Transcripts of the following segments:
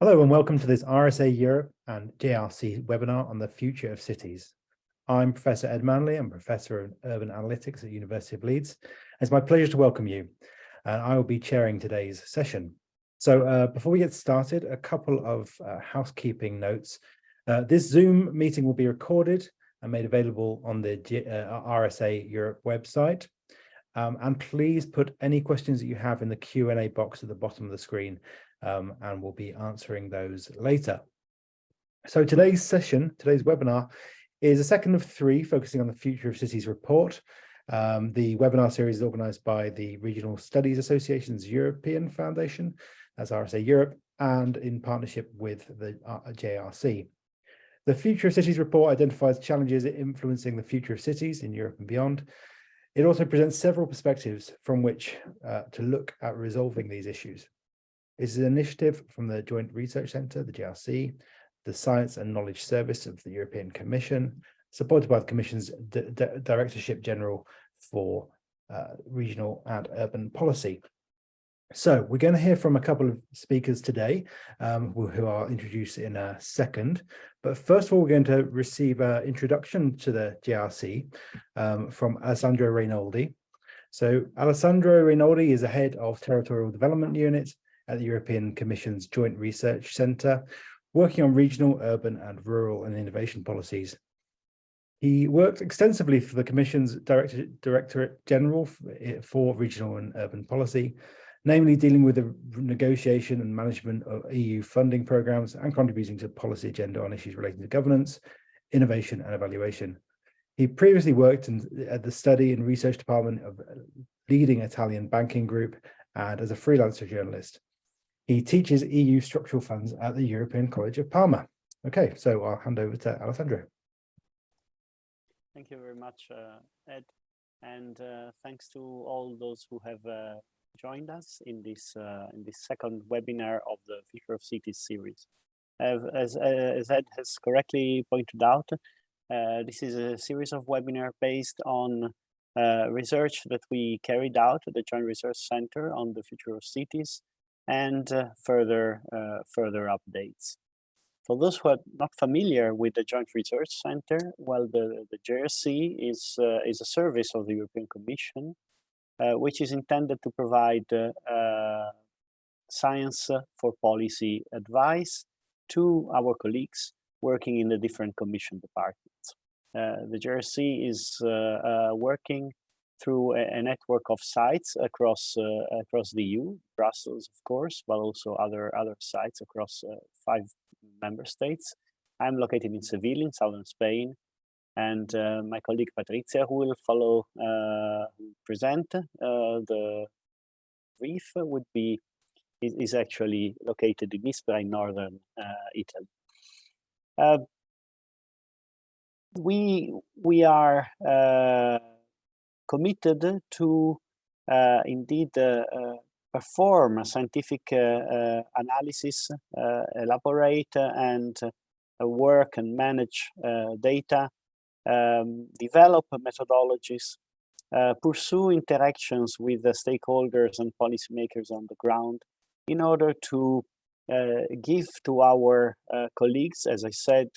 Hello and welcome to this RSA Europe and JRC webinar on the future of cities. I'm Professor Ed Manley. I'm Professor of Urban Analytics at the University of Leeds. It's my pleasure to welcome you. I will be chairing today's session. So before we get started, a couple of housekeeping notes. This Zoom meeting will be recorded and made available on the RSA Europe website. And please put any questions that you have in the Q&A box at the bottom of the screen. And we'll be answering those later. So today's webinar, is a second of three focusing on the Future of Cities report. The webinar series is organised by the Regional Studies Association's European Foundation, that's RSA Europe, and in partnership with the JRC. The Future of Cities report identifies challenges influencing the future of cities in Europe and beyond. It also presents several perspectives from which to look at resolving these issues. It's an initiative from the Joint Research Centre, the JRC, the Science and Knowledge Service of the European Commission, supported by the Commission's Directorate-General for Regional and Urban Policy. So we're going to hear from a couple of speakers today who I'll introduce in a second. But first of all, we're going to receive an introduction to the JRC from Alessandro Rainoldi. So Alessandro Rainoldi is the head of Territorial Development Unit at the European Commission's Joint Research Centre, working on regional, urban and rural and innovation policies. He worked extensively for the Commission's Directorate-General for Regional and Urban Policy, namely dealing with the negotiation and management of EU funding programmes and contributing to policy agenda on issues relating to governance, innovation and evaluation. He previously worked at the study and research department of a leading Italian banking group and as a freelancer journalist. He teaches EU structural funds at the European College of Parma. Okay, so I'll hand over to Alessandro. Thank you very much, Ed, and thanks to all those who have joined us in this second webinar of the Future of Cities series. As Ed has correctly pointed out, this is a series of webinars based on research that we carried out at the Joint Research Centre on the future of cities and further updates. For those who are not familiar with the Joint Research Centre, well, the JRC is a service of the European Commission, which is intended to provide science for policy advice to our colleagues working in the different Commission departments. The JRC is working through a network of sites across the EU, Brussels, of course, but also other sites across 5 member states. I'm located in Seville, in southern Spain, and my colleague Patrizia, who will present the brief, is actually located in Ispra in northern Italy. We are committed to indeed perform a scientific analysis, elaborate and work and manage data, develop methodologies, pursue interactions with the stakeholders and policymakers on the ground in order to give to our colleagues, as I said,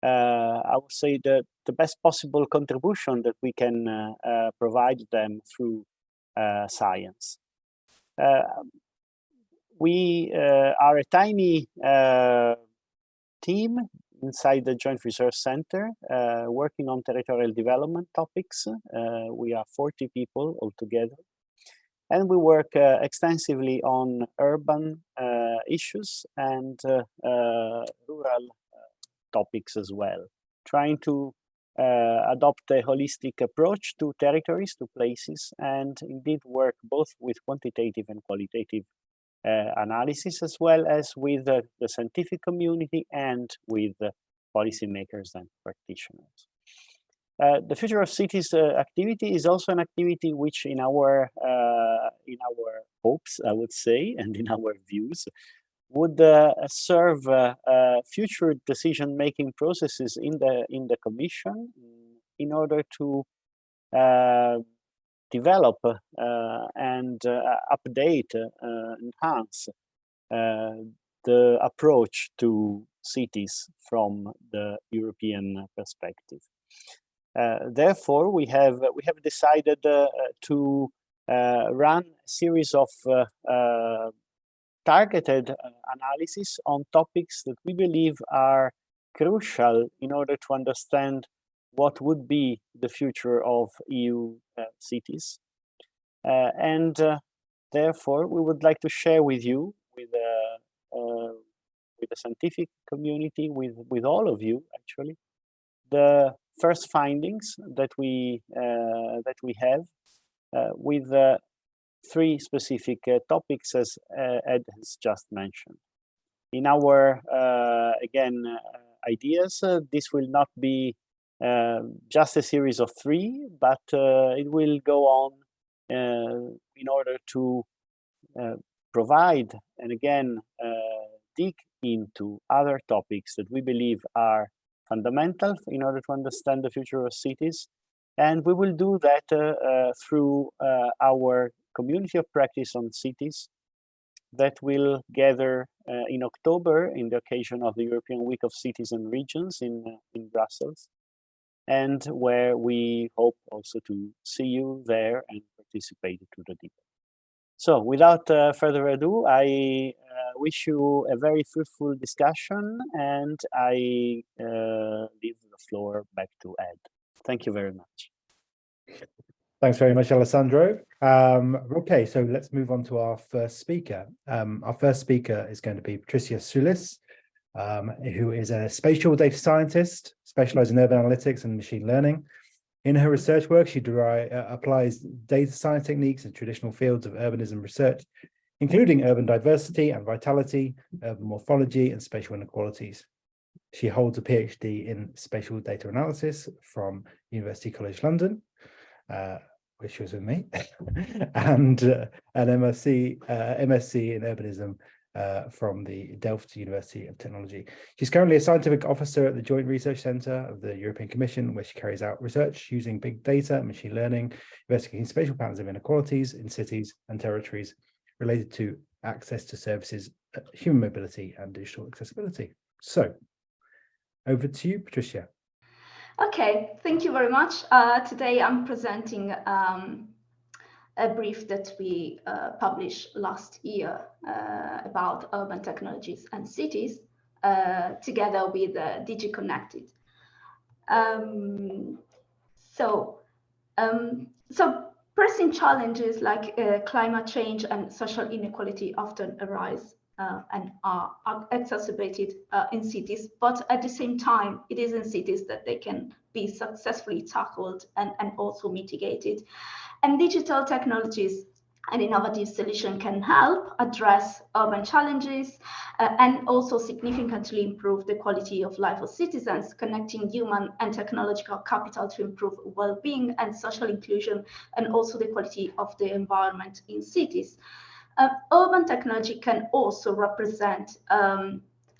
I would say the best possible contribution that we can provide them through science. We are a tiny team inside the Joint Research Centre working on territorial development topics. We are 40 people altogether. And we work extensively on urban issues and rural topics as well, trying to adopt a holistic approach to territories, to places, and indeed work both with quantitative and qualitative analysis, as well as with the scientific community and with policymakers and practitioners. The Future of Cities activity is also an activity which in our hopes, I would say, and in our views, would serve future decision-making processes in the Commission in order to develop and update, enhance the approach to cities from the European perspective. Therefore, we have decided to run a series of targeted analysis on topics that we believe are crucial in order to understand what would be the future of EU cities. Therefore, we would like to share with you, with the scientific community, with all of you, actually, the first findings that we have with three specific topics, as Ed has just mentioned. In our ideas, this will not be just a series of three, but it will go on in order to provide and again dig into other topics that we believe are fundamental in order to understand the future of cities. And we will do that through our community of practice on cities that will gather in October in the occasion of the European Week of Cities and Regions in Brussels, and where we hope also to see you there and participate to the debate. So without further ado, I wish you a very fruitful discussion, and I leave the floor back to Ed. Thank you very much. Thanks very much, Alessandro. Okay, so let's move on to our first speaker. Our first speaker is going to be Patrizia Sulis, who is a spatial data scientist specializing in urban analytics and machine learning. In her research work, she applies data science techniques in traditional fields of urbanism research, including urban diversity and vitality, urban morphology, and spatial inequalities. She holds a PhD in spatial data analysis from University College London, which was with me, and an MSc in urbanism from the Delft University of Technology. She's currently a scientific officer at the Joint Research Centre of the European Commission, where she carries out research using big data and machine learning, investigating spatial patterns of inequalities in cities and territories related to access to services, human mobility, and digital accessibility. So, over to you, Patrizia. Okay, thank you very much. Today I'm presenting a brief that we published last year about urban technologies and cities together with DigiConnected. So pressing challenges like climate change and social inequality often arise and are exacerbated in cities, but at the same time, it is in cities that they can be successfully tackled and also mitigated. And digital technologies and innovative solutions can help address urban challenges and also significantly improve the quality of life of citizens, connecting human and technological capital to improve well-being and social inclusion, and also the quality of the environment in cities. Urban technology can also represent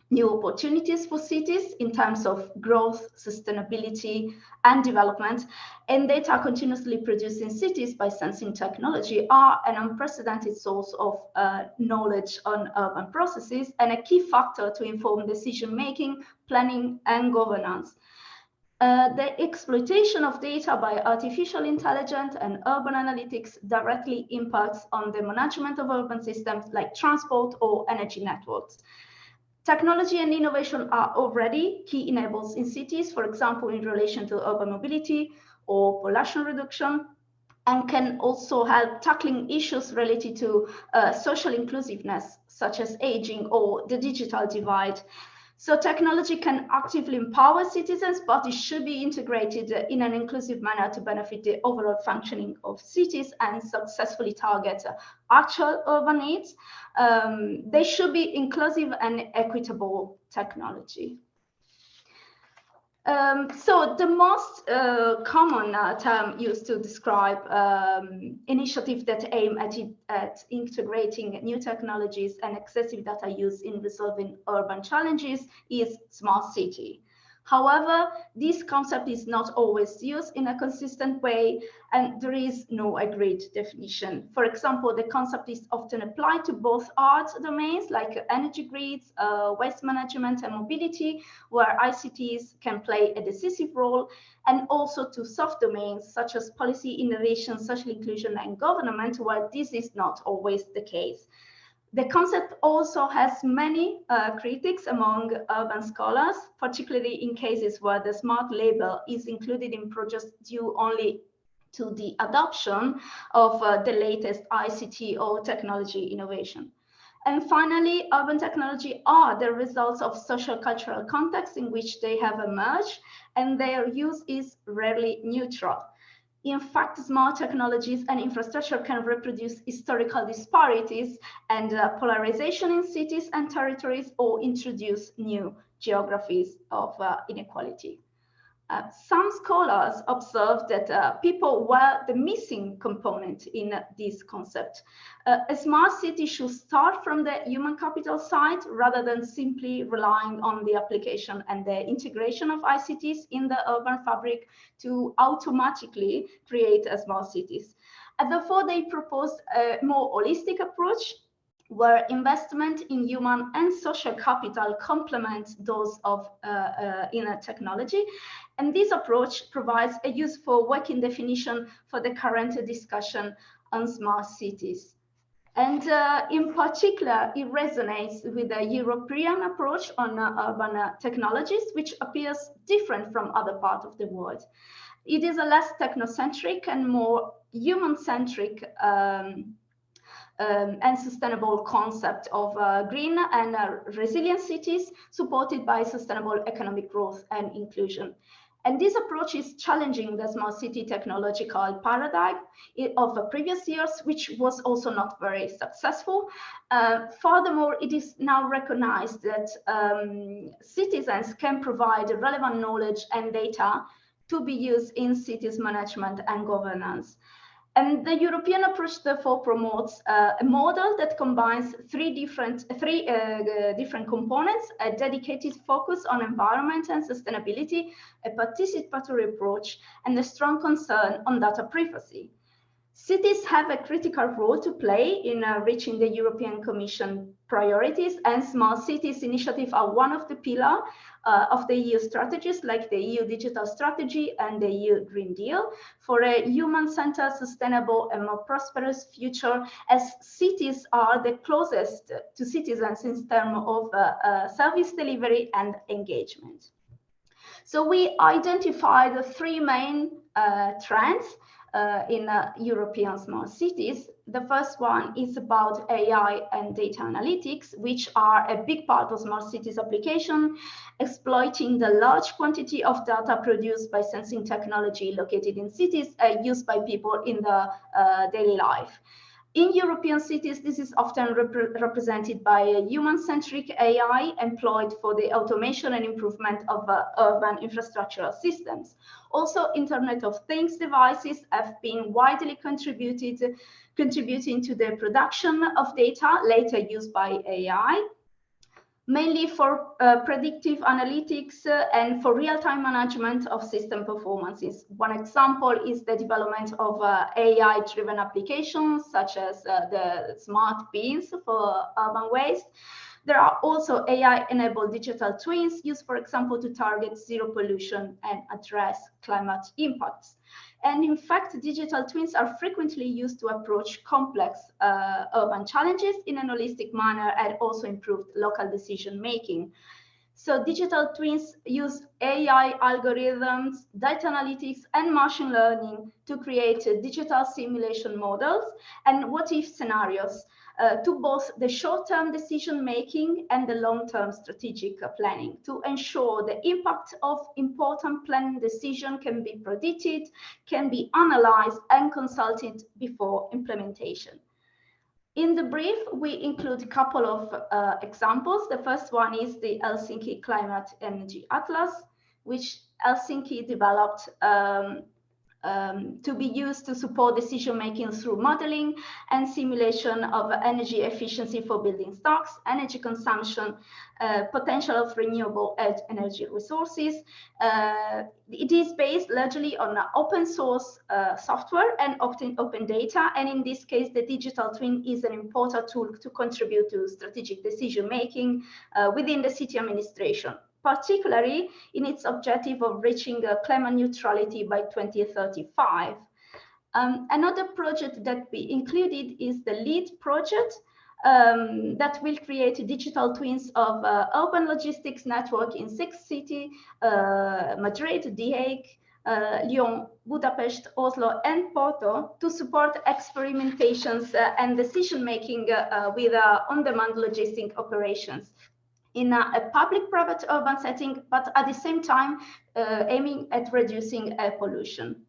new opportunities for cities in terms of growth, sustainability, and development. And data continuously produced in cities by sensing technology are an unprecedented source of knowledge on urban processes and a key factor to inform decision-making, planning, and governance. The exploitation of data by artificial intelligence and urban analytics directly impacts on the management of urban systems like transport or energy networks. Technology and innovation are already key enablers in cities, for example, in relation to urban mobility or pollution reduction, and can also help tackling issues related to social inclusiveness, such as aging or the digital divide. So technology can actively empower citizens, but it should be integrated in an inclusive manner to benefit the overall functioning of cities and successfully target actual urban needs. They should be inclusive and equitable technology. So the most common term used to describe initiatives that aim at integrating new technologies and excessive data use in resolving urban challenges is smart city. However, this concept is not always used in a consistent way, and there is no agreed definition. For example, the concept is often applied to both art domains like energy grids, waste management and mobility, where ICTs can play a decisive role, and also to soft domains such as policy, innovation, social inclusion and government, where this is not always the case. The concept also has many critics among urban scholars, particularly in cases where the smart label is included in projects due only to the adoption of the latest ICT or technology innovation. And finally, urban technology are the results of social cultural contexts in which they have emerged, and their use is rarely neutral. In fact, smart technologies and infrastructure can reproduce historical disparities and polarization in cities and territories, or introduce new geographies of inequality. Some scholars observe that people were the missing component in this concept. A smart city should start from the human capital side rather than simply relying on the application and the integration of ICTs in the urban fabric to automatically create smart cities. And therefore, they proposed a more holistic approach where investment in human and social capital complements those of inner technology. And this approach provides a useful working definition for the current discussion on smart cities. And in particular, it resonates with the European approach on urban technologies, which appears different from other parts of the world. It is a less technocentric and more human-centric and sustainable concept of green and resilient cities supported by sustainable economic growth and inclusion. And this approach is challenging the smart city technological paradigm of previous years, which was also not very successful. Furthermore, it is now recognized that citizens can provide relevant knowledge and data to be used in cities management and governance. And the European approach therefore promotes a model that combines three different components: a dedicated focus on environment and sustainability, a participatory approach, and a strong concern on data privacy. Cities have a critical role to play in reaching the European Commission priorities, and smart cities initiatives are one of the pillars of the EU strategies, like the EU Digital Strategy and the EU Green Deal, for a human-centered, sustainable and more prosperous future, as cities are the closest to citizens in terms of service delivery and engagement. So we identified the three main trends in European smart cities. The first one is about AI and data analytics, which are a big part of smart cities application, exploiting the large quantity of data produced by sensing technology located in cities used by people in the daily life. In European cities, this is often represented by a human-centric AI employed for the automation and improvement of urban infrastructural systems. Also, Internet of Things devices have been widely contributing to the production of data later used by AI, mainly for predictive analytics and for real-time management of system performances. One example is the development of AI-driven applications, such as the smart bins for urban waste. There are also AI-enabled digital twins used, for example, to target zero pollution and address climate impacts. And in fact, digital twins are frequently used to approach complex urban challenges in an holistic manner and also improve local decision-making. So digital twins use AI algorithms, data analytics, and machine learning to create digital simulation models and what-if scenarios to both the short-term decision-making and the long-term strategic planning to ensure the impact of important planning decision can be predicted, can be analyzed, and consulted before implementation. In the brief, we include a couple of examples. The first one is the Helsinki Climate Energy Atlas, which Helsinki developed to be used to support decision-making through modeling and simulation of energy efficiency for building stocks, energy consumption, potential of renewable energy resources. It is based largely on open source software and open data. And in this case, the digital twin is an important tool to contribute to strategic decision-making within the city administration, particularly in its objective of reaching climate neutrality by 2035. Another project that we included is the Leeds project that will create digital twins of urban logistics network in 6 cities, Madrid, The Hague, Lyon, Budapest, Oslo, and Porto, to support experimentations and decision-making with on-demand logistic operations in a public-private urban setting, but at the same time aiming at reducing air pollution.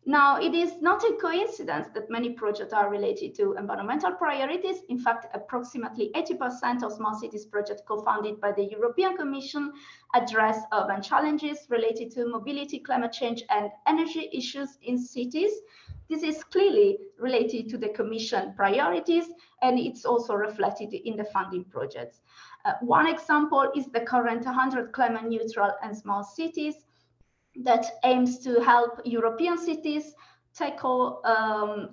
Now, it is not a coincidence that many projects are related to environmental priorities. In fact, approximately 80% of smart cities projects co-funded by the European Commission address urban challenges related to mobility, climate change, and energy issues in cities. This is clearly related to the Commission priorities, and it's also reflected in the funding projects. One example is the current 100 climate neutral and smart cities that aims to help European cities tackle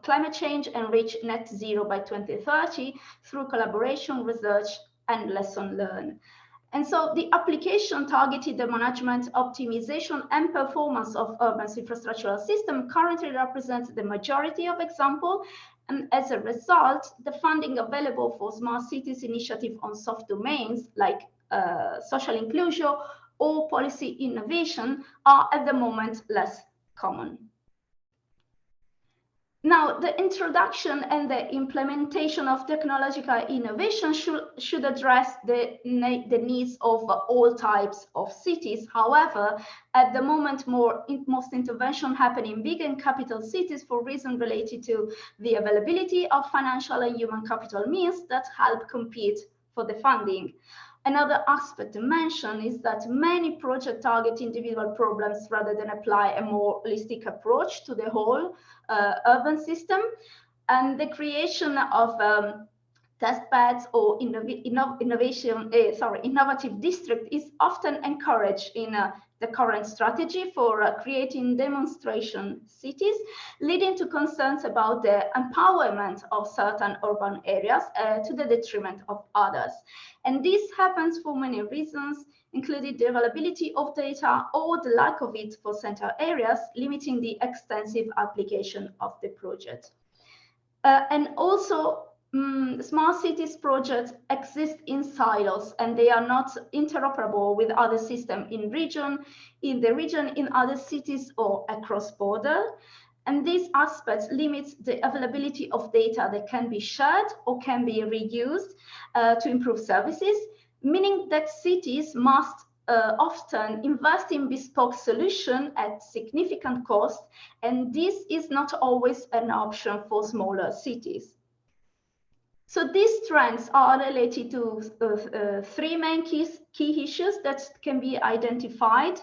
climate change and reach net zero by 2030 through collaboration, research, and lesson learned. And so the application targeted the management, optimization, and performance of urban infrastructural system currently represents the majority of examples. And as a result, the funding available for smart cities initiative on soft domains like social inclusion or policy innovation are at the moment less common. Now, the introduction and the implementation of technological innovation should address the needs of all types of cities. However, at the moment, most intervention happen in big and capital cities for reasons related to the availability of financial and human capital means that help compete for the funding. Another aspect to mention is that many projects target individual problems rather than apply a more holistic approach to the whole urban system. And the creation of test beds or innovative district is often encouraged in the current strategy for creating demonstration cities, leading to concerns about the empowerment of certain urban areas to the detriment of others. And this happens for many reasons, including the availability of data or the lack of it for central areas, limiting the extensive application of the project. And also, smart cities projects exist in silos and they are not interoperable with other systems in the region, in other cities or across border. And these aspects limit the availability of data that can be shared or can be reused to improve services, meaning that cities must often invest in bespoke solutions at significant cost, and this is not always an option for smaller cities. So these trends are related to 3 main key issues that can be identified.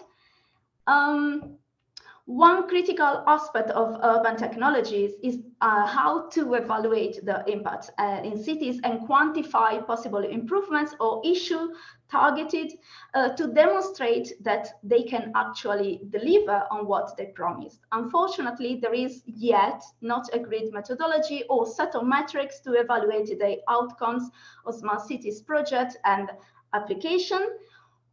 One critical aspect of urban technologies is how to evaluate the impact in cities and quantify possible improvements or issues targeted to demonstrate that they can actually deliver on what they promised. Unfortunately, there is yet not agreed methodology or set of metrics to evaluate the outcomes of smart cities projects and application.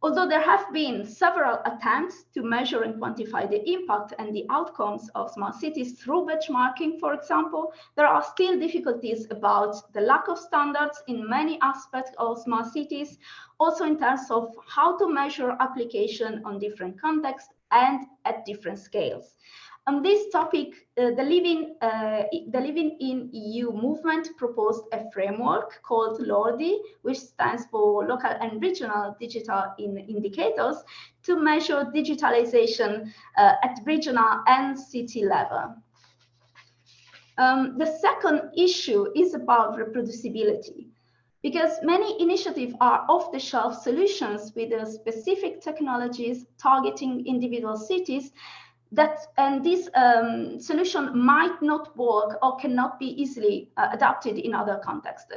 Although there have been several attempts to measure and quantify the impact and the outcomes of smart cities through benchmarking, for example, there are still difficulties about the lack of standards in many aspects of smart cities, also in terms of how to measure application on different contexts and at different scales. On this topic, the Living in EU movement proposed a framework called LORDI, which stands for Local and Regional Digital Indicators, to measure digitalization at regional and city level. The second issue is about reproducibility, because many initiatives are off-the-shelf solutions with specific technologies targeting individual cities. and this solution might not work or cannot be easily adapted in other contexts.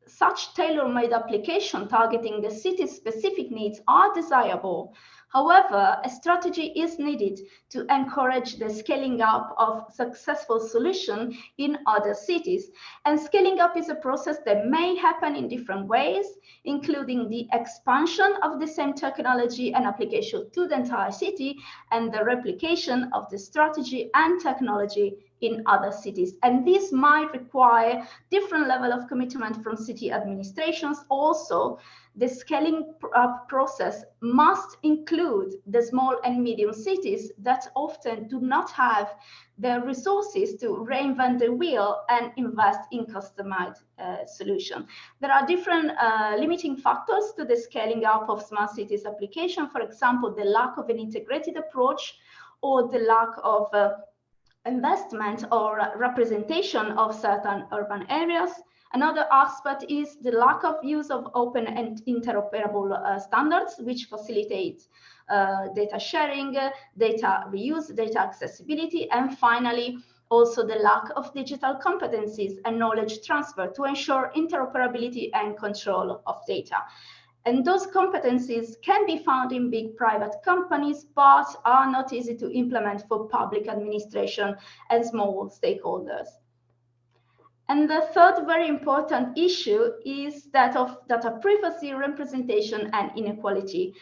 Such tailor-made application targeting the city's specific needs are desirable. However, a strategy is needed to encourage the scaling up of successful solutions in other cities. And scaling up is a process that may happen in different ways, including the expansion of the same technology and application to the entire city, and the replication of the strategy and technology in other cities. And this might require different level of commitment from city administrations. Also, the scaling up process must include the small and medium cities that often do not have the resources to reinvent the wheel and invest in customized solution. There are different limiting factors to the scaling up of smart cities application. For example, the lack of an integrated approach, or the lack of investment or representation of certain urban areas. Another aspect is the lack of use of open and interoperable standards, which facilitate data sharing, data reuse, data accessibility, and finally, also the lack of digital competencies and knowledge transfer to ensure interoperability and control of data. And those competencies can be found in big private companies, but are not easy to implement for public administration and small stakeholders. And the third very important issue is that of data privacy, representation, and inequality.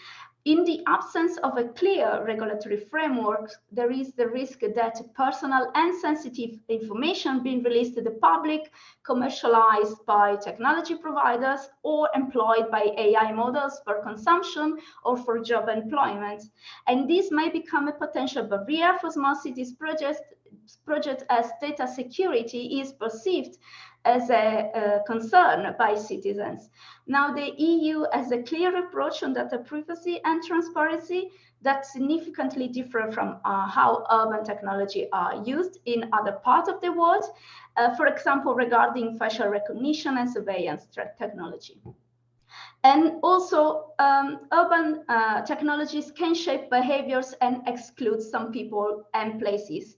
In the absence of a clear regulatory framework, there is the risk that personal and sensitive information being released to the public, commercialized by technology providers, or employed by AI models for consumption or for job employment. And this may become a potential barrier for smart cities projects as data security is perceived as a concern by citizens. Now, the EU has a clear approach on data privacy and transparency that significantly differ from how urban technology are used in other parts of the world, for example, regarding facial recognition and surveillance technology. And also, urban technologies can shape behaviors and exclude some people and places.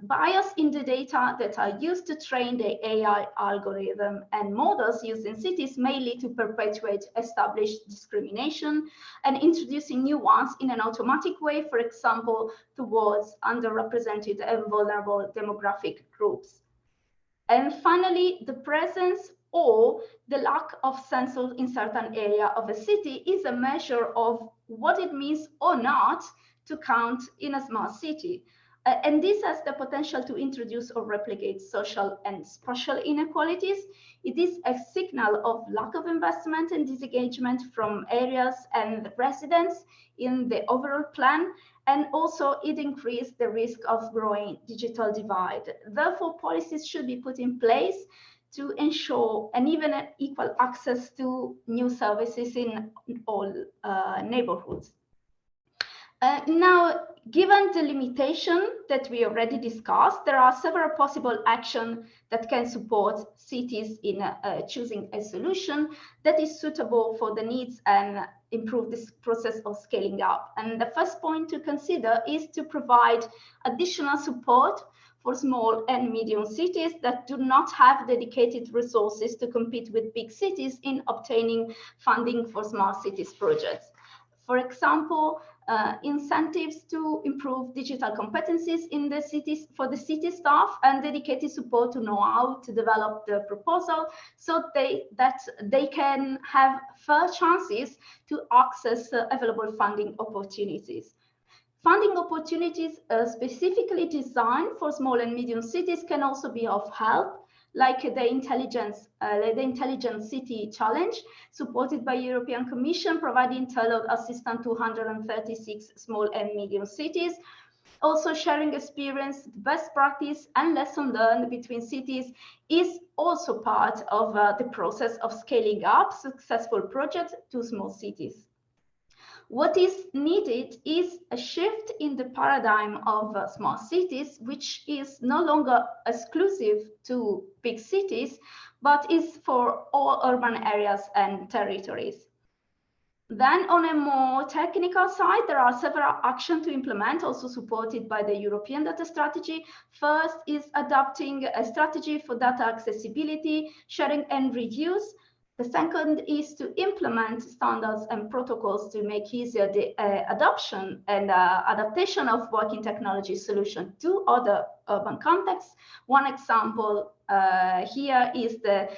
Bias in the data that are used to train the AI algorithm and models used in cities may lead to perpetuate established discrimination and introducing new ones in an automatic way, for example, towards underrepresented and vulnerable demographic groups. And finally, the presence or the lack of sensors in certain area of a city is a measure of what it means or not to count in a smart city. And this has the potential to introduce or replicate social and spatial inequalities. It is a signal of lack of investment and disengagement from areas and residents in the overall plan, and also it increased the risk of growing digital divide. Therefore, policies should be put in place to ensure an even and equal access to new services in all neighborhoods. Now, given the limitation that we already discussed, there are several possible actions that can support cities in choosing a solution that is suitable for the needs and improve this process of scaling up. And the first point to consider is to provide additional support for small and medium cities that do not have dedicated resources to compete with big cities in obtaining funding for smart cities projects. For example, incentives to improve digital competencies in the cities for the city staff and dedicated support to know how to develop the proposal so that they can have fair chances to access available funding opportunities. Funding opportunities specifically designed for small and medium cities can also be of help, like the Intelligent City Challenge, supported by European Commission, providing tailored assistance to 136 small and medium cities. Also, sharing experience, best practice, and lesson learned between cities is also part of the process of scaling up successful projects to small cities. What is needed is a shift in the paradigm of smart cities, which is no longer exclusive to big cities, but is for all urban areas and territories. Then on a more technical side, there are several actions to implement, also supported by the European data strategy. First is adopting a strategy for data accessibility, sharing and reuse. The second is to implement standards and protocols to make easier the adoption and adaptation of working technology solutions to other urban contexts. One example here is the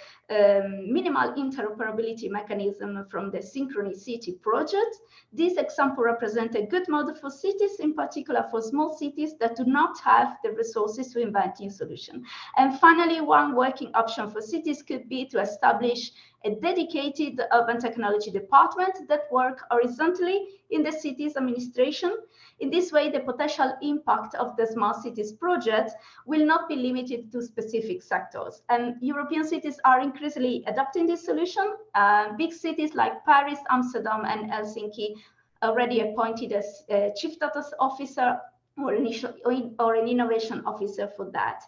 minimal interoperability mechanism from the Synchronicity project. This example represents a good model for cities, in particular for small cities that do not have the resources to invent new solutions. And finally, one working option for cities could be to establish a dedicated urban technology department that work horizontally in the city's administration. In this way, the potential impact of the Smart Cities project will not be limited to specific sectors. And European cities are increasingly adopting this solution. Big cities like Paris, Amsterdam, and Helsinki already appointed as a chief data officer or an innovation officer for that.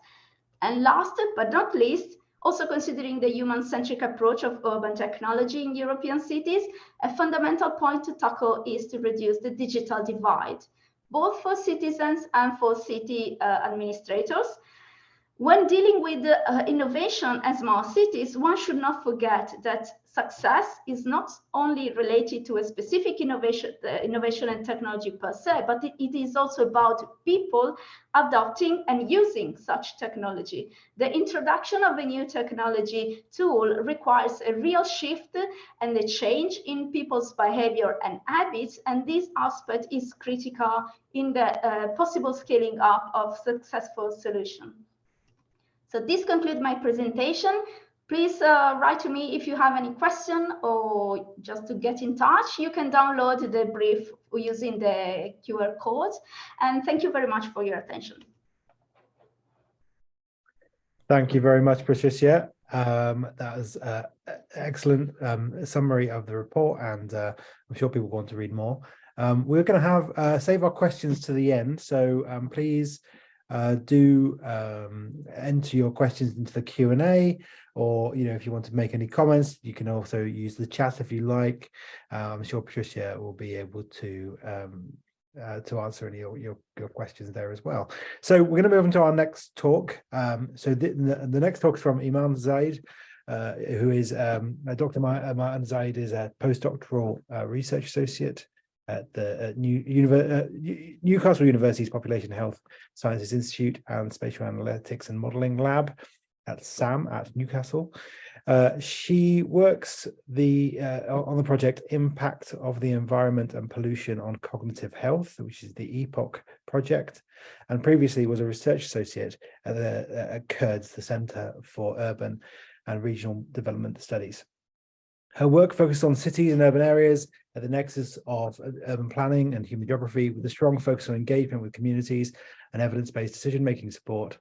And last but not least, also considering the human-centric approach of urban technology in European cities, a fundamental point to tackle is to reduce the digital divide, both for citizens and for city administrators. When dealing with innovation and smart cities, one should not forget that success is not only related to a specific innovation and technology per se, but it is also about people adopting and using such technology. The introduction of a new technology tool requires a real shift and a change in people's behavior and habits, and this aspect is critical in the possible scaling up of successful solutions. So this concludes my presentation. Please write to me if you have any question or just to get in touch. You can download the brief using the QR code. And thank you very much for your attention. Thank you very much, Patrizia. That was an excellent summary of the report, and I'm sure people want to read more. We're going to have save our questions to the end, so please do enter your questions into the Q&A, or if you want to make any comments, you can also use the chat if you like. I'm sure Patrizia will be able to answer any of your questions there as well. So we're going to move on to our next talk. So the next talk is from Eman Zied, who is Dr. Eman Zied is a postdoctoral research associate at the Newcastle University's Population Health Sciences Institute and Spatial Analytics and Modelling Lab at SAM at Newcastle. She works on the project Impact of the Environment and Pollution on Cognitive Health, which is the EPOC project, and previously was a research associate at CURDS, the Centre for Urban and Regional Development Studies. Her work focused on cities and urban areas at the nexus of urban planning and human geography, with a strong focus on engagement with communities and evidence-based decision-making support.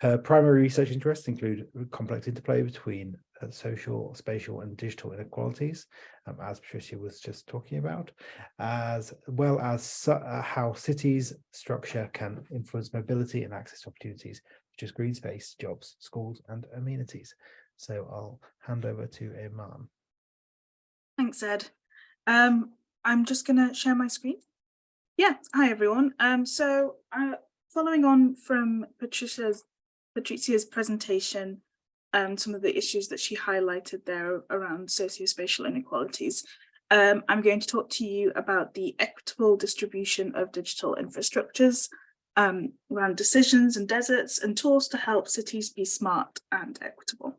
Her primary research interests include complex interplay between social, spatial, and digital inequalities, as Patrizia was just talking about, as well as how cities' structure can influence mobility and access to opportunities, such as green space, jobs, schools, and amenities. So I'll hand over to Eman. Thanks, Ed. I'm just going to share my screen. Yeah, hi everyone. So following on from Patricia's presentation, some of the issues that she highlighted there around socio-spatial inequalities, I'm going to talk to you about the equitable distribution of digital infrastructures, around decisions and deserts, and tools to help cities be smart and equitable.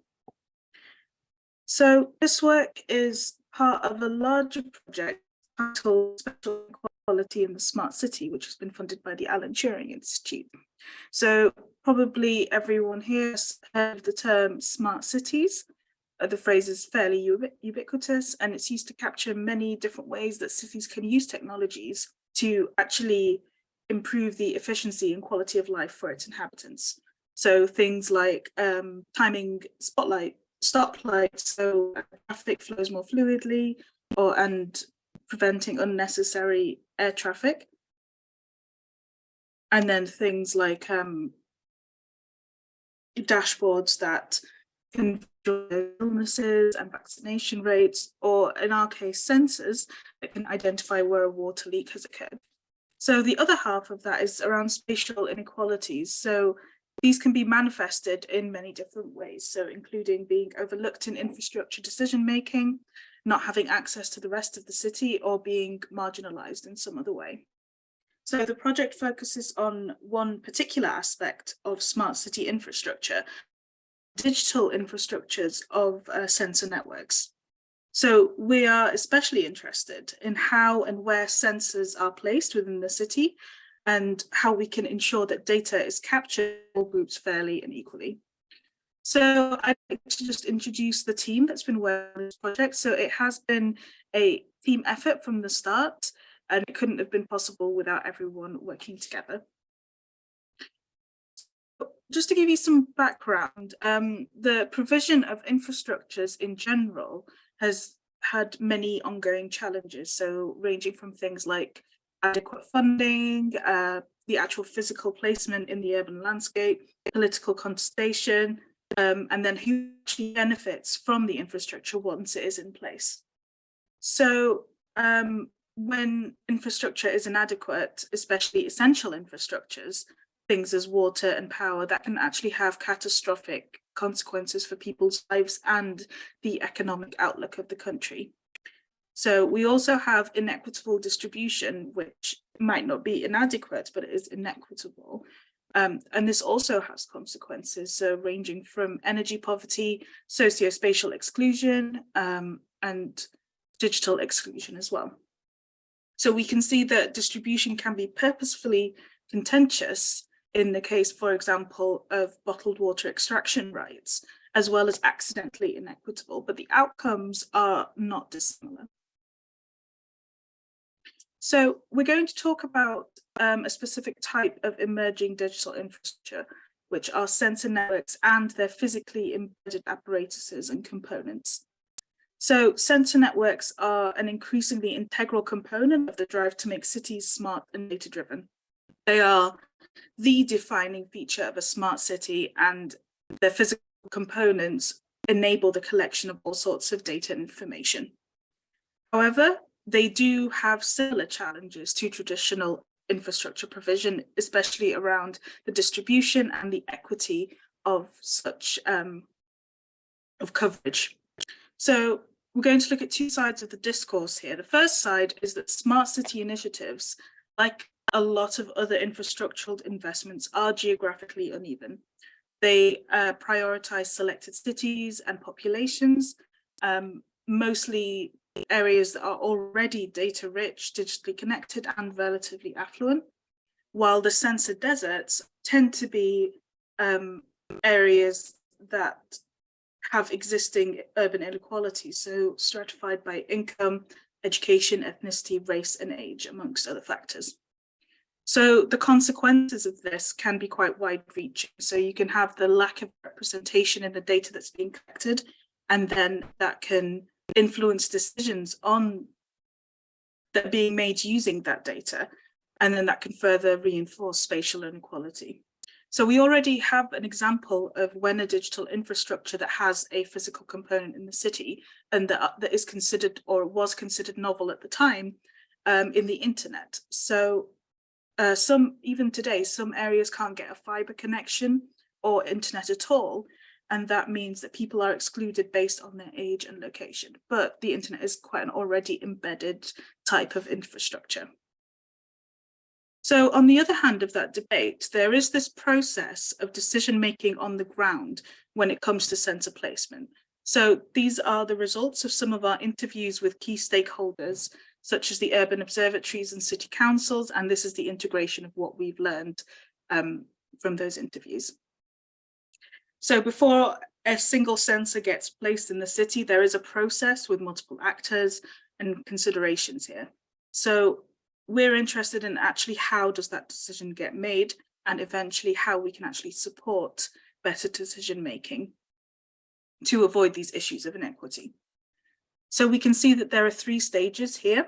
So this work is part of a larger project titled Spatial Inequality in the Smart City, which has been funded by the Alan Turing Institute. So probably everyone here has heard of the term smart cities. The phrase is fairly ubiquitous, and it's used to capture many different ways that cities can use technologies to actually improve the efficiency and quality of life for its inhabitants. So things like timing stoplights so traffic flows more fluidly, and preventing unnecessary air traffic. And then things like dashboards that can visualize illnesses and vaccination rates, or in our case, sensors that can identify where a water leak has occurred. So the other half of that is around spatial inequalities. So these can be manifested in many different ways, so including being overlooked in infrastructure decision-making, not having access to the rest of the city, or being marginalized in some other way. So the project focuses on one particular aspect of smart city infrastructure, digital infrastructures of sensor networks. So we are especially interested in how and where sensors are placed within the city and how we can ensure that data is captured in all groups fairly and equally. So I'd like to just introduce the team that's been working on this project. So it has been a team effort from the start, and it couldn't have been possible without everyone working together. Just to give you some background, the provision of infrastructures in general has had many ongoing challenges, so ranging from things like adequate funding, the actual physical placement in the urban landscape, political contestation, and then who actually benefits from the infrastructure once it is in place. So when infrastructure is inadequate, especially essential infrastructures, things as water and power, that can actually have catastrophic consequences for people's lives and the economic outlook of the country. So we also have inequitable distribution, which might not be inadequate, but it is inequitable. And this also has consequences, so ranging from energy poverty, socio-spatial exclusion, and digital exclusion as well. So we can see that distribution can be purposefully contentious in the case, for example, of bottled water extraction rights, as well as accidentally inequitable, but the outcomes are not dissimilar. So we're going to talk about a specific type of emerging digital infrastructure, which are sensor networks and their physically embedded apparatuses and components. So sensor networks are an increasingly integral component of the drive to make cities smart and data-driven. They are the defining feature of a smart city, and their physical components enable the collection of all sorts of data and information. However, they do have similar challenges to traditional infrastructure provision, especially around the distribution and the equity of such of coverage. So we're going to look at two sides of the discourse here. The first side is that smart city initiatives, like a lot of other infrastructural investments, are geographically uneven. They prioritize selected cities and populations, mostly areas that are already data rich, digitally connected, and relatively affluent, while the sensor deserts tend to be areas that have existing urban inequalities, so stratified by income, education, ethnicity, race, and age, amongst other factors. So the consequences of this can be quite wide-reaching. So you can have the lack of representation in the data that's being collected, and then that can influence decisions on that being made using that data, and then that can further reinforce spatial inequality. So we already have an example of when a digital infrastructure that has a physical component in the city and that is considered or was considered novel at the time in the internet. So even today, some areas can't get a fiber connection or internet at all. And that means that people are excluded based on their age and location. But the internet is quite an already embedded type of infrastructure. So on the other hand of that debate, there is this process of decision-making on the ground when it comes to sensor placement. So these are the results of some of our interviews with key stakeholders, such as the urban observatories and city councils, and this is the integration of what we've learned from those interviews. So before a single sensor gets placed in the city, there is a process with multiple actors and considerations here. So we're interested in actually how does that decision get made, and eventually how we can actually support better decision making to avoid these issues of inequity. So we can see that there are 3 stages here.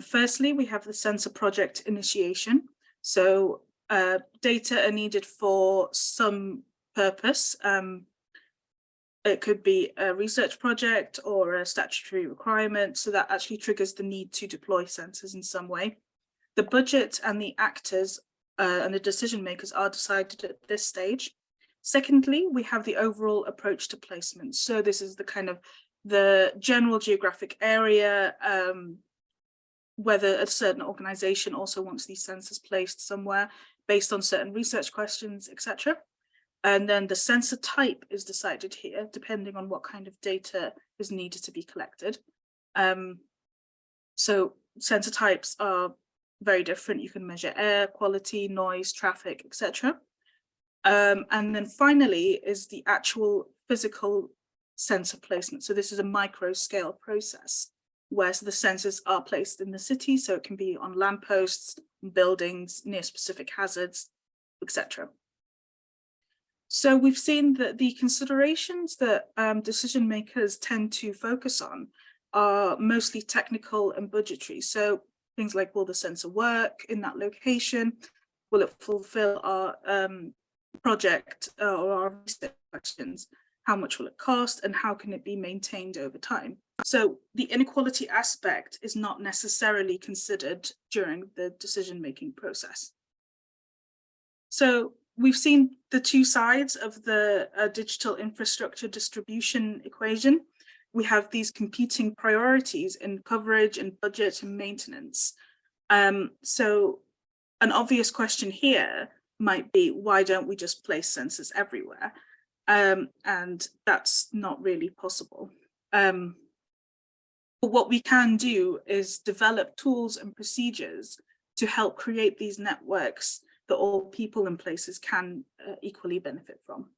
Firstly, we have the sensor project initiation. So data are needed for some purpose. It could be a research project or a statutory requirement, so that actually triggers the need to deploy sensors in some way. The budget and the actors and the decision makers are decided at this stage. Secondly, we have the overall approach to placement. So this is the kind of the general geographic area, whether a certain organization also wants these sensors placed somewhere based on certain research questions, etc. And then the sensor type is decided here, depending on what kind of data is needed to be collected. So sensor types are very different. You can measure air quality, noise, traffic, etc. And then finally is the actual physical sensor placement. So this is a micro scale process where the sensors are placed in the city. So it can be on lampposts, buildings, near specific hazards, etc. So we've seen that the considerations that decision makers tend to focus on are mostly technical and budgetary. So things like, will the sensor work in that location? Will it fulfill our project or our research questions? How much will it cost and how can it be maintained over time? So the inequality aspect is not necessarily considered during the decision-making process. So we've seen the two sides of the digital infrastructure distribution equation. We have these competing priorities in coverage and budget and maintenance. So an obvious question here might be, why don't we just place sensors everywhere? And that's not really possible. But what we can do is develop tools and procedures to help create these networks that all people and places can equally benefit from.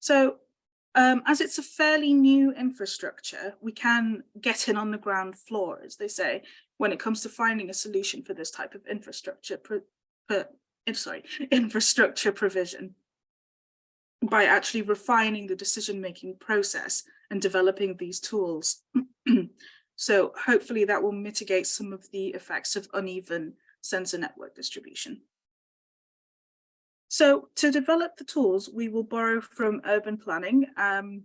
So as it's a fairly new infrastructure, we can get in on the ground floor, as they say, when it comes to finding a solution for this type of infrastructure provision by actually refining the decision-making process and developing these tools. So hopefully that will mitigate some of the effects of uneven sensor network distribution. So to develop the tools, we will borrow from urban planning and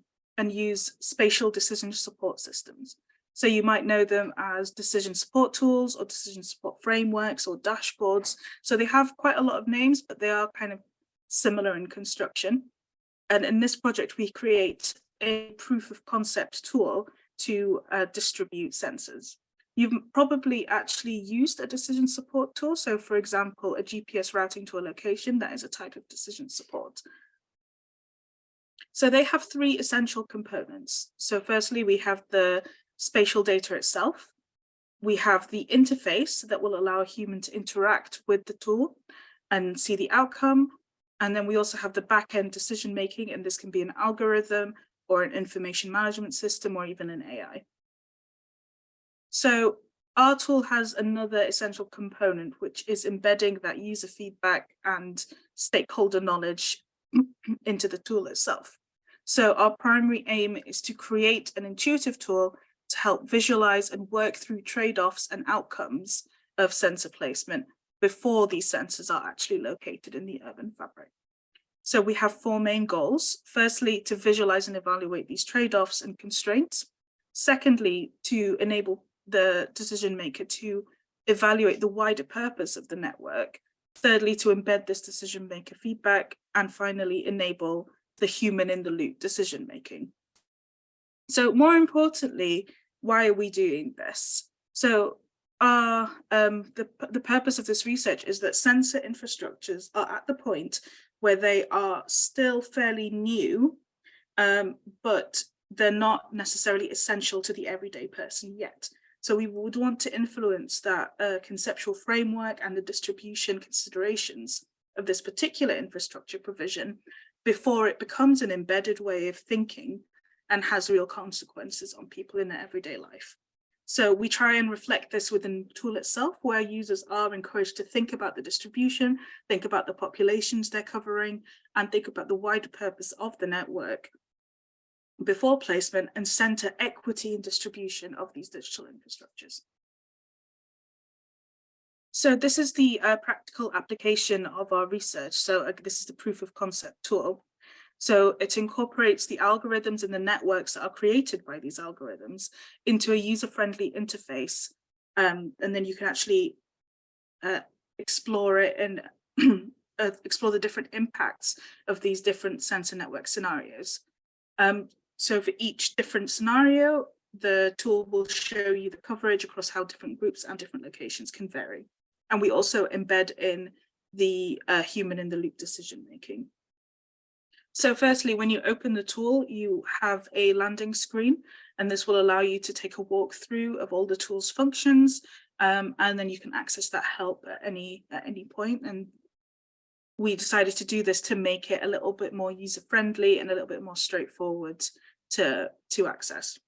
use spatial decision support systems. So you might know them as decision support tools or decision support frameworks or dashboards. So they have quite a lot of names, but they are kind of similar in construction. And in this project, we create a proof of concept tool to distribute sensors. You've probably actually used a decision support tool. So for example, a GPS routing to a location, that is a type of decision support. So they have three essential components. So firstly, we have the spatial data itself. We have the interface that will allow a human to interact with the tool and see the outcome. And then we also have the back-end decision-making, and this can be an algorithm or an information management system or even an AI. So our tool has another essential component, which is embedding that user feedback and stakeholder knowledge into the tool itself. So our primary aim is to create an intuitive tool to help visualize and work through trade-offs and outcomes of sensor placement before these sensors are actually located in the urban fabric. So we have four main goals. Firstly, to visualize and evaluate these trade-offs and constraints. Secondly, to enable the decision maker to evaluate the wider purpose of the network. Thirdly, to embed this decision maker feedback. And finally, enable the human in the loop decision making. So more importantly, why are we doing this? So the purpose of this research is that sensor infrastructures are at the point where they are still fairly new, but they're not necessarily essential to the everyday person yet. So we would want to influence that conceptual framework and the distribution considerations of this particular infrastructure provision before it becomes an embedded way of thinking and has real consequences on people in their everyday life. So we try and reflect this within the tool itself, where users are encouraged to think about the distribution, think about the populations they're covering, and think about the wider purpose of the network before placement and center equity and distribution of these digital infrastructures. So this is the practical application of our research. So this is the proof of concept tool. So it incorporates the algorithms and the networks that are created by these algorithms into a user-friendly interface. And then you can actually explore it and explore the different impacts of these different sensor network scenarios. So for each different scenario, the tool will show you the coverage across how different groups and different locations can vary. And we also embed in the human in the loop decision making. So firstly, when you open the tool, you have a landing screen, and this will allow you to take a walkthrough of all the tool's functions, and then you can access that help at any point. And we decided to do this to make it a little bit more user-friendly and a little bit more straightforward to access.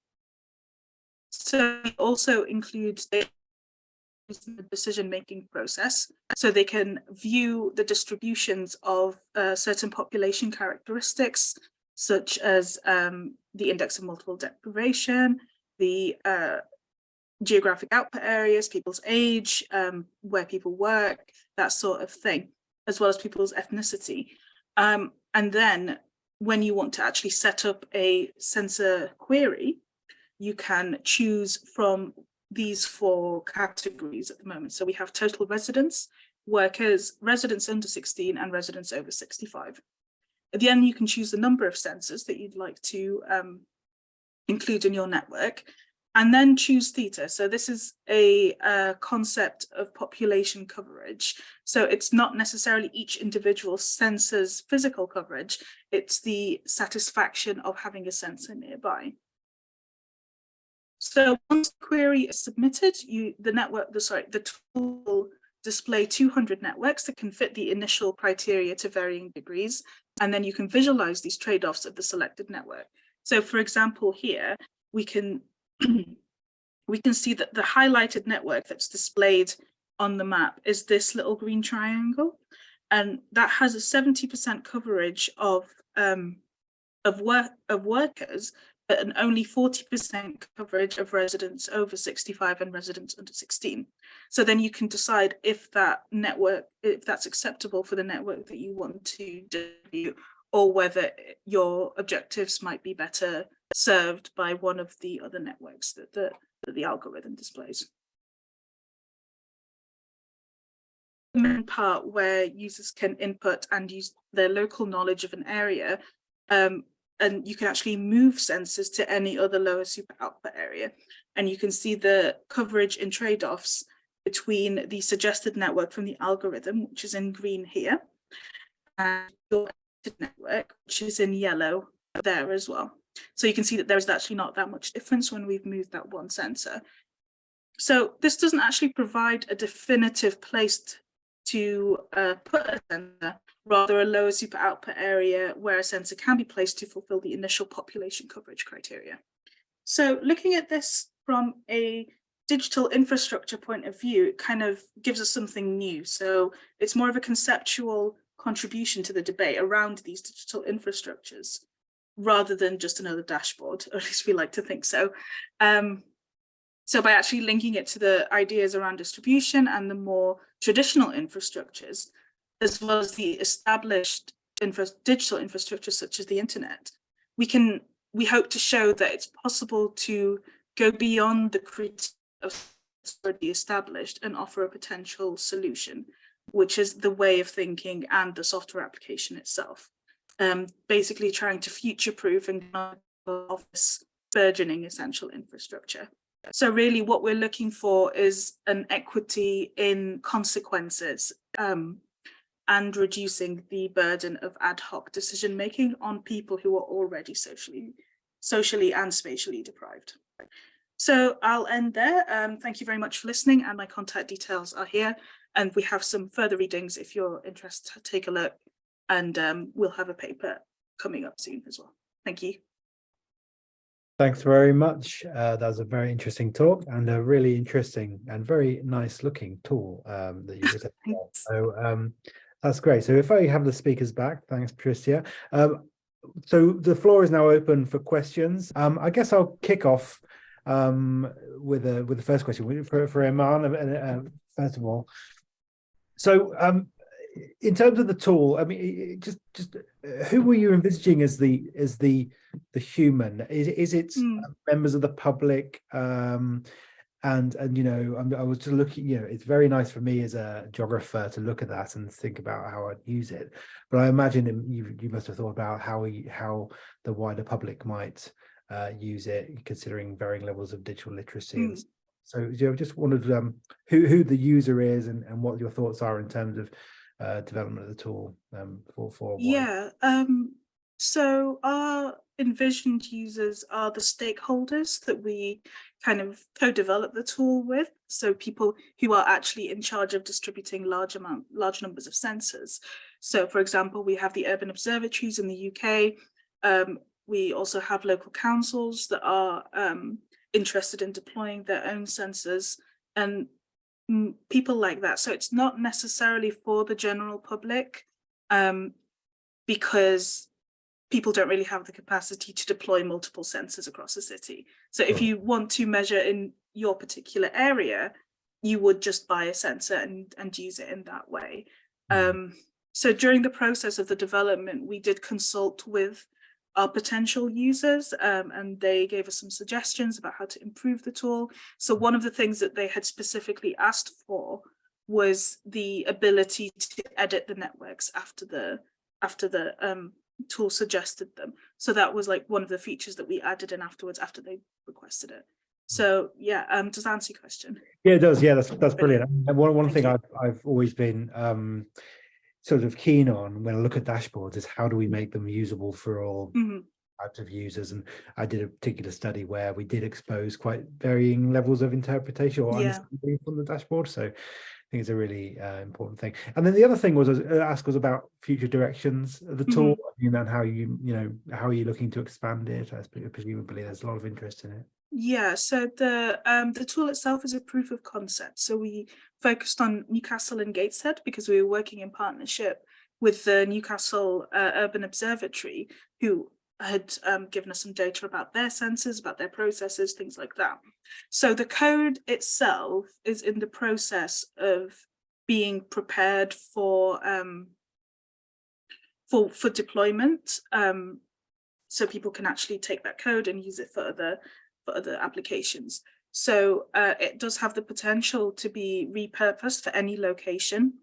So it also includes the decision-making process, so they can view the distributions of certain population characteristics, such as the index of multiple deprivation, the geographic output areas, people's age, where people work, that sort of thing, as well as people's ethnicity. And then when you want to actually set up a sensor query, you can choose from these 4 categories at the moment. So we have total residents, workers, residents under 16, and residents over 65. At the end, you can choose the number of sensors that you'd like to include in your network, and then choose theta. So this is a concept of population coverage. So it's not necessarily each individual sensor's physical coverage, it's the satisfaction of having a sensor nearby. So once the query is submitted, the tool will display 200 networks that can fit the initial criteria to varying degrees, and then you can visualize these trade-offs of the selected network. So for example, here we can see that the highlighted network that's displayed on the map is this little green triangle, and that has a 70% coverage of workers, but an only 40% coverage of residents over 65 and residents under 16. So then you can decide if that's acceptable for the network that you want to distribute, or whether your objectives might be better served by one of the other networks that the algorithm displays. The main part where users can input and use their local knowledge of an area, and you can actually move sensors to any other lower super output area. And you can see the coverage and trade-offs between the suggested network from the algorithm, which is in green here, and your network, which is in yellow there as well. So you can see that there is actually not that much difference when we've moved that one sensor. So this doesn't actually provide a definitive place to put a sensor, rather a lower super output area where a sensor can be placed to fulfill the initial population coverage criteria. So looking at this from a digital infrastructure point of view, it kind of gives us something new. So it's more of a conceptual contribution to the debate around these digital infrastructures, rather than just another dashboard, or at least we like to think so. So by actually linking it to the ideas around distribution and the more traditional infrastructures, as well as the established digital infrastructure such as the internet, we hope to show that it's possible to go beyond the critique of already established and offer a potential solution, which is the way of thinking and the software application itself. Basically trying to future-proof and of this burgeoning essential infrastructure. So really what we're looking for is an equity in consequences, and reducing the burden of ad hoc decision-making on people who are already socially and spatially deprived. So I'll end there. Thank you very much for listening, and my contact details are here. And we have some further readings if you're interested, take a look, and we'll have a paper coming up soon as well. Thank you. Thanks very much. That was a very interesting talk and a really interesting and very nice looking tool that you presented. So that's great. So if I have the speakers back, thanks, Patrizia. So the floor is now open for questions. I guess I'll kick off with the first question for Eman, first of all. So in terms of the tool, I mean, just who were you envisaging as the human? Is it members of the public? And you know, I was just looking, you know, it's very nice for me as a geographer to look at that and think about how I'd use it. But I imagine you must have thought about how the wider public might use it, considering varying levels of digital literacy. And so, you know, just wondered who the user is and what your thoughts are in terms of development of the tool for yeah. So our envisioned users are the stakeholders that we kind of co-develop the tool with. So people who are actually in charge of distributing large numbers of sensors. So for example, we have the urban observatories in the UK. We also have local councils that are interested in deploying their own sensors and people like that. So it's not necessarily for the general public because people don't really have the capacity to deploy multiple sensors across a city. So if you want to measure in your particular area, you would just buy a sensor and use it in that way. So during the process of the development, we did consult with our potential users and they gave us some suggestions about how to improve the tool. So one of the things that they had specifically asked for was the ability to edit the networks after the tool suggested them. So that was like one of the features that we added in afterwards after they requested it. So yeah, does that answer your question? Yeah, it does. Yeah, that's brilliant. And one thing I've always been sort of keen on when I look at dashboards is how do we make them usable for all types of users. And I did a particular study where we did expose quite varying levels of interpretation or understanding from the dashboard. So I think it's a really important thing. And then the other thing was ask us about future directions of the tool, and how how are you looking to expand it? Presumably there's a lot of interest in it. Yeah, so the tool itself is a proof of concept. So we focused on Newcastle and Gateshead because we were working in partnership with the Newcastle Urban Observatory, who had given us some data about their sensors, about their processes, things like that. So the code itself is in the process of being prepared for deployment, so people can actually take that code and use it for other applications. So it does have the potential to be repurposed for any location.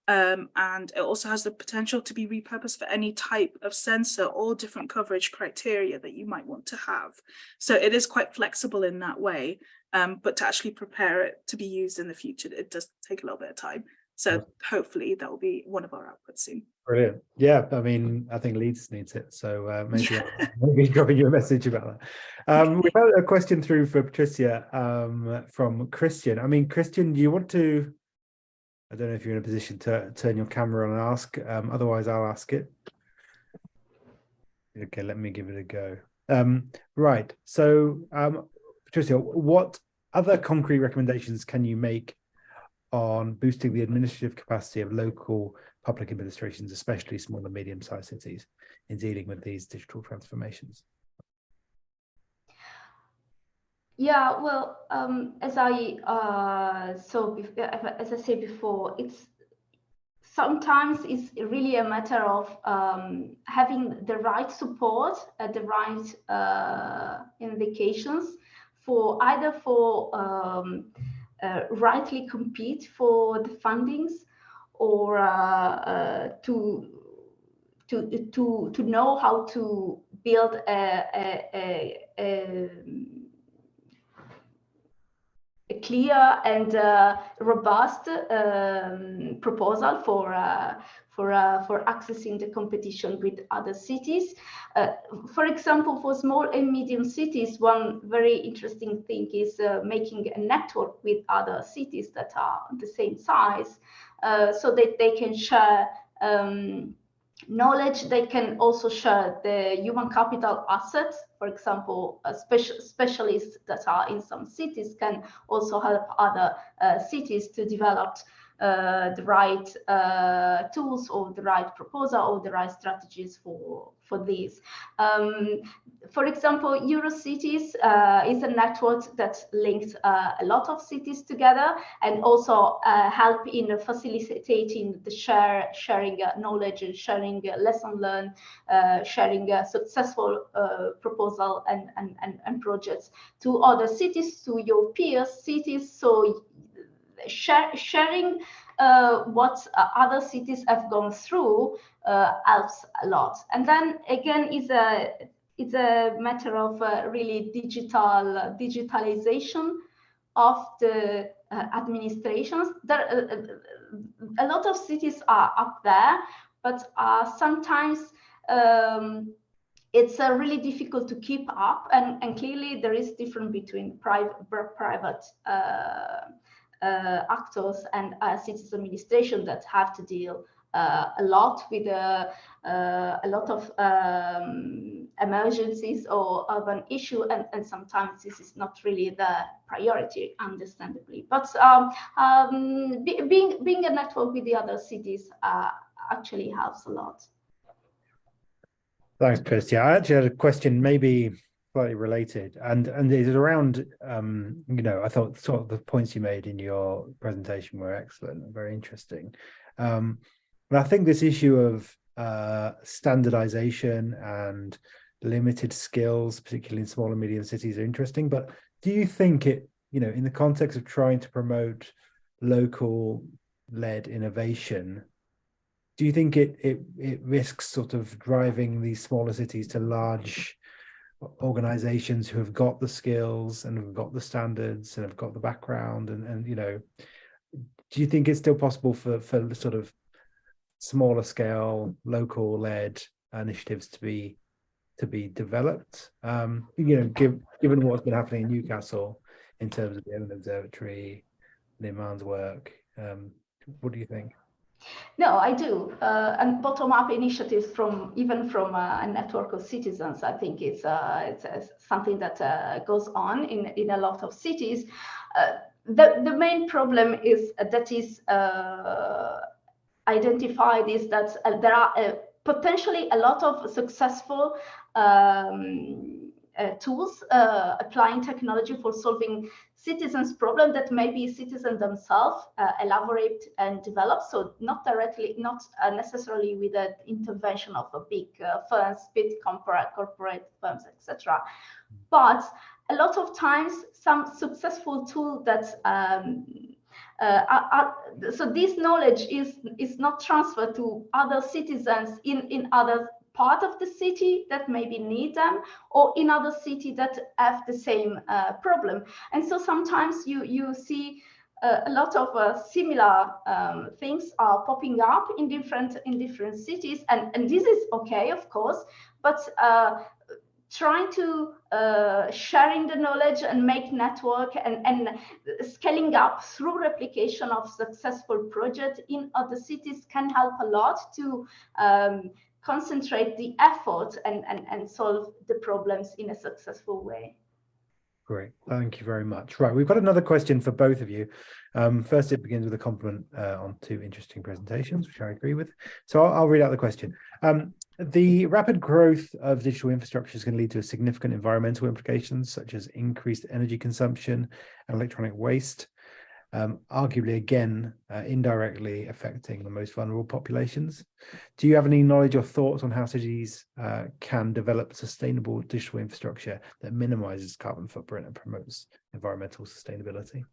And it also has the potential to be repurposed for any type of sensor or different coverage criteria that you might want to have. So it is quite flexible in that way, but to actually prepare it to be used in the future, it does take a little bit of time. So hopefully that will be one of our outputs soon. Brilliant. Yeah, I mean, I think Leeds needs it. So maybe dropping you a message about that. We've had a question through for Patrizia from Christian. I mean, Christian, do you want to, I don't know if you're in a position to turn your camera on and ask, otherwise I'll ask it. Okay, let me give it a go. Right, so Patrizia, what other concrete recommendations can you make on boosting the administrative capacity of local public administrations, especially small and medium-sized cities, in dealing with these digital transformations? Yeah, well, as I said before, sometimes it's really a matter of having the right support at the right indications for rightly compete for the fundings, or to know how to build a clear and robust proposal for accessing the competition with other cities. For example, for small and medium cities, one very interesting thing is making a network with other cities that are the same size, so that they can share knowledge. They can also share the human capital assets. For example, specialists that are in some cities can also help other cities to develop the right tools or the right proposal or the right strategies for these. For example, Eurocities is a network that links a lot of cities together and also help in facilitating the sharing knowledge, sharing lesson learned, sharing successful proposal and projects to other cities, to your peers cities. So sharing what other cities have gone through helps a lot. And then again, it's a matter of really digitalization of the administrations. There, a lot of cities are up there, but sometimes it's really difficult to keep up, and clearly there is difference between private actors and citizen administration that have to deal a lot with a lot of emergencies or urban issue, and sometimes this is not really the priority, understandably. But being a network with the other cities actually helps a lot. Thanks, Patrizia. I actually had a question, maybe slightly related, and it is around, you know, I thought sort of the points you made in your presentation were excellent and very interesting. But I think this issue of standardization and limited skills, particularly in small and medium cities, are interesting. But do you think it, you know, in the context of trying to promote local-led innovation, do you think it risks sort of driving these smaller cities to large organizations who have got the skills and have got the standards and have got the background, and you know, do you think it's still possible for sort of smaller scale local led initiatives to be developed, you know, given what's been happening in Newcastle in terms of the Eman Observatory and Eman's work? What do you think? No, I do. And bottom-up initiatives even from a network of citizens, I think it's something that goes on in a lot of cities. The main problem is that is identified is that there are potentially a lot of successful tools applying technology for solving citizens' problem that maybe citizens themselves elaborate and develop. So not directly, not necessarily with the intervention of a big firms, big corporate firms, etc. But a lot of times, some successful tool that so this knowledge is not transferred to other citizens in other part of the city that maybe need them, or in other city that have the same problem. And so sometimes you see a lot of similar things are popping up in different cities, and this is okay, of course, but trying to sharing the knowledge and make network and scaling up through replication of successful projects in other cities can help a lot to concentrate the effort and solve the problems in a successful way. Great, thank you very much. Right, we've got another question for both of you. First, it begins with a compliment on two interesting presentations, which I agree with. So I'll read out the question. The rapid growth of digital infrastructure is going to lead to significant environmental implications, such as increased energy consumption and electronic waste, arguably, again, indirectly affecting the most vulnerable populations. Do you have any knowledge or thoughts on how cities can develop sustainable digital infrastructure that minimizes carbon footprint and promotes environmental sustainability?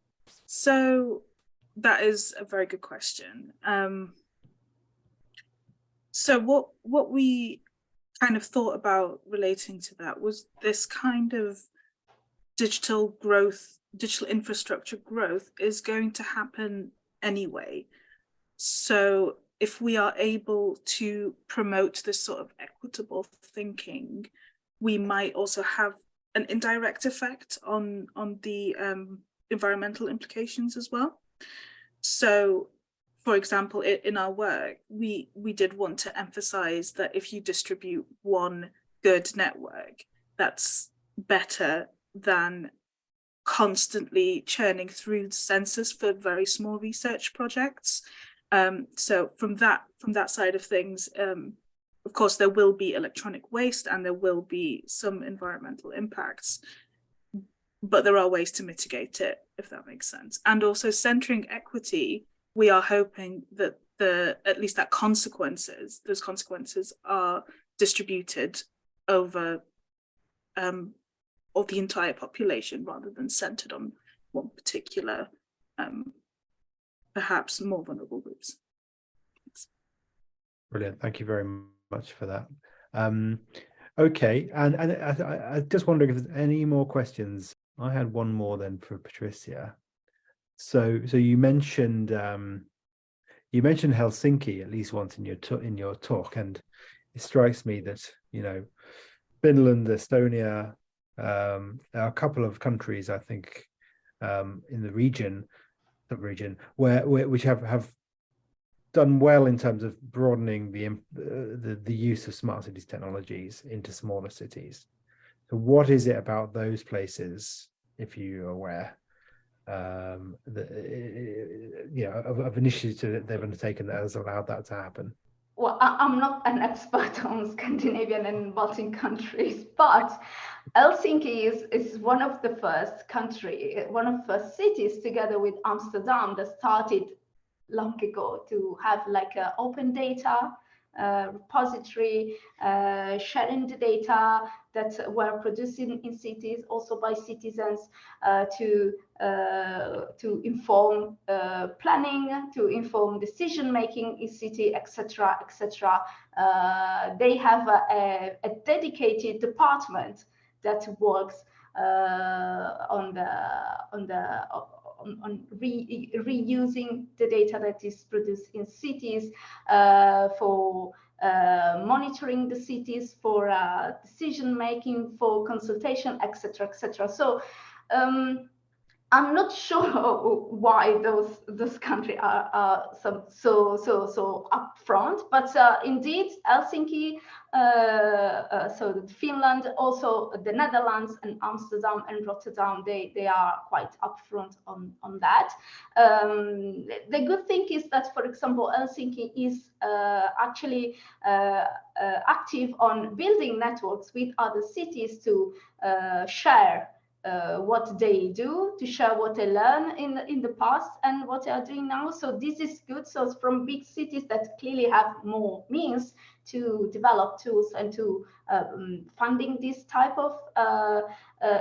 So that is a very good question. So what we kind of thought about relating to that was this kind of digital infrastructure growth is going to happen anyway. So if we are able to promote this sort of equitable thinking, we might also have an indirect effect on the environmental implications as well. So, for example, in our work, we did want to emphasize that if you distribute one good network, that's better than constantly churning through the census for very small research projects. So from that side of things, of course, there will be electronic waste and there will be some environmental impacts, but there are ways to mitigate it, if that makes sense. And also centering equity, we are hoping that at least that those consequences are distributed over of the entire population rather than centered on one particular, perhaps more vulnerable groups. Thanks. Brilliant. Thank you very much for that. Okay, and I just wondering if there's any more questions. I had one more then for Patrizia. So you mentioned Helsinki at least once in your talk, and it strikes me that, you know, Finland, Estonia, there are a couple of countries, I think, in the region which have done well in terms of broadening the use of smart cities technologies into smaller cities. So what is it about those places, if you're aware, of initiatives that they've undertaken that has allowed that to happen? Well, I'm not an expert on Scandinavian and Baltic countries, but Helsinki is one of the first cities, together with Amsterdam, that started long ago to have like an open data repository, sharing the data that were produced in cities, also by citizens, to inform planning, to inform decision making in city, etc., etc. They have a dedicated department that works on reusing the data that is produced in cities, for monitoring the cities, for decision making, for consultation, etc., etc. So I'm not sure why those countries are so upfront, but indeed Helsinki, so Finland, also the Netherlands and Amsterdam and Rotterdam, they are quite upfront on that. The good thing is that, for example, Helsinki is actually active on building networks with other cities to share what they do, to share what they learn in the past and what they are doing now. So this is good. So it's from big cities that clearly have more means to develop tools and to funding this type of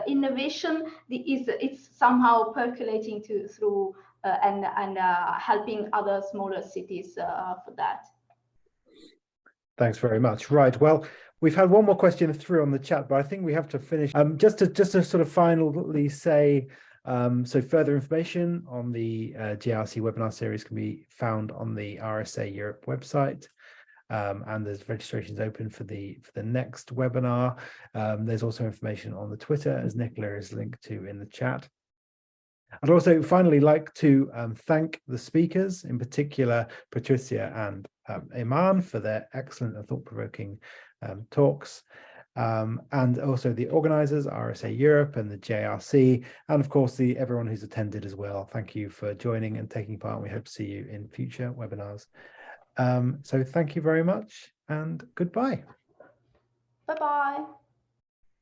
innovation, it's somehow percolating through and helping other smaller cities for that. Thanks very much. Right. Well, we've had one more question through on the chat, but I think we have to finish. Just to sort of finally say, so further information on the JRC Webinar Series can be found on the RSA Europe website. And there's registrations open for the next webinar. There's also information on the Twitter, as Nicola is linked to in the chat. I'd also finally like to thank the speakers, in particular Patrizia and Eman, for their excellent and thought-provoking talks, and also the organisers, RSA Europe and the JRC, and of course everyone who's attended as well. Thank you for joining and taking part, and we hope to see you in future webinars. So thank you very much and goodbye. Bye-bye.